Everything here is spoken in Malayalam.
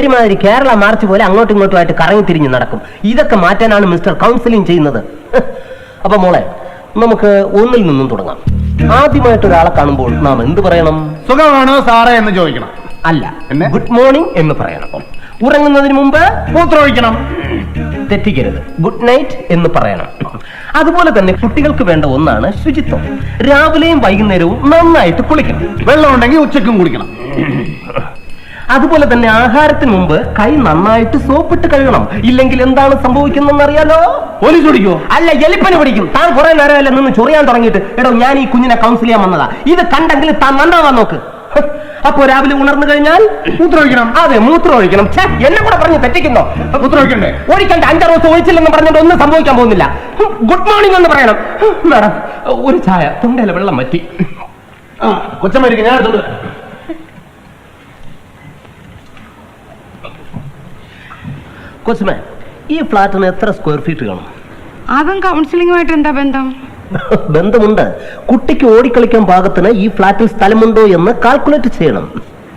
ഒരുമാതിരി കേരള മാർച്ച് പോലെ അങ്ങോട്ടും ഇങ്ങോട്ടുമായിട്ട് കറങ്ങി തിരിഞ്ഞ് നടക്കും. ഇതൊക്കെ മാറ്റാനാണ് മിസ്റ്റർ കൗൺസിലിംഗ് ചെയ്യുന്നത്. അപ്പൊ മോളെ, നമുക്ക് ഒന്നിൽ നിന്നും തുടങ്ങാം. ആദ്യമായിട്ട് ഒരാളെ കാണുമ്പോൾ നാം എന്ത് പറയണം? സുഖമാണോ സാറേ എന്ന് ചോദിക്കണം. അല്ല, ഗുഡ് മോർണിംഗ് എന്ന് പറയണം. ഉറങ്ങുന്നതിന് മുമ്പ് മൂത്രമൊഴിക്കണം. തെറ്റിക്കരുത്, ഗുഡ് നൈറ്റ് എന്ന് പറയണം. അതുപോലെ തന്നെ കുട്ടികൾക്ക് വേണ്ട ഒന്നാണ് ശുചിത്വം. രാവിലെയും വൈകുന്നേരവും നന്നായിട്ട് കുളിക്കണം. വെള്ളം ഉണ്ടെങ്കിൽ ഉച്ചക്കും കുടിക്കണം. അതുപോലെ തന്നെ ആഹാരത്തിന് മുമ്പ് കൈ നന്നായിട്ട് സോപ്പിട്ട് കഴുകണം. ഇല്ലെങ്കിൽ എന്താണ് സംഭവിക്കുന്നതെന്ന് അറിയാലോ? പോലീസ് പിടിക്കോ? അല്ല, എലിപ്പനി പിടിക്കും. താൻ കുറെ നേരമല്ല നിന്ന് ചൊറിയാൻ തുടങ്ങിയിട്ട്. എടോ, ഞാൻ ഈ കുഞ്ഞിനെ കൗൺസിൽ ചെയ്യാൻ വന്നതാ. ഇത് കണ്ടെങ്കിൽ താൻ നന്നാവാൻ നോക്ക്. അപ്പൊ രാവിലെ ഉണർന്നു കഴിഞ്ഞാൽ മൂത്രമൊഴിക്കണം. അതെ, മൂത്രം ഒഴിക്കണം. എന്നെ കൂടെ പറഞ്ഞ് തെറ്റിക്കുന്നോ? മൂത്രമൊഴിക്കണ്ടേ? ഒഴിക്കണ്ട. 5 ദിവസം ഒഴിച്ചില്ലെന്ന് പറഞ്ഞിട്ട് ഒന്നും സംഭവിക്കാൻ പോകുന്നില്ല. ഗുഡ് മോർണിംഗ് എന്ന് പറയണം. മാഡം, ഒരു ചായ, തൊണ്ടയിലെ വെള്ളം മറ്റി. കൊച്ചമ്മ ഞാൻ എടുത്തോണ്ട്. കൊച്ചുമേ, ഈ ഫ്ലാറ്റിന് എത്ര സ്ക്വയർ ഫീറ്റ് കാണും? അതും കൗൺസിലിംഗുമായിട്ട് എന്താ ബന്ധം? ബന്ധമുണ്ട്. കുട്ടിക്ക് ഓടിക്കളിക്കാൻ പാകത്തിന് ഈ ഫ്ലാറ്റിൽ സ്ഥലമുണ്ടോ എന്ന് കാൽക്കുലേറ്റ് ചെയ്യണം.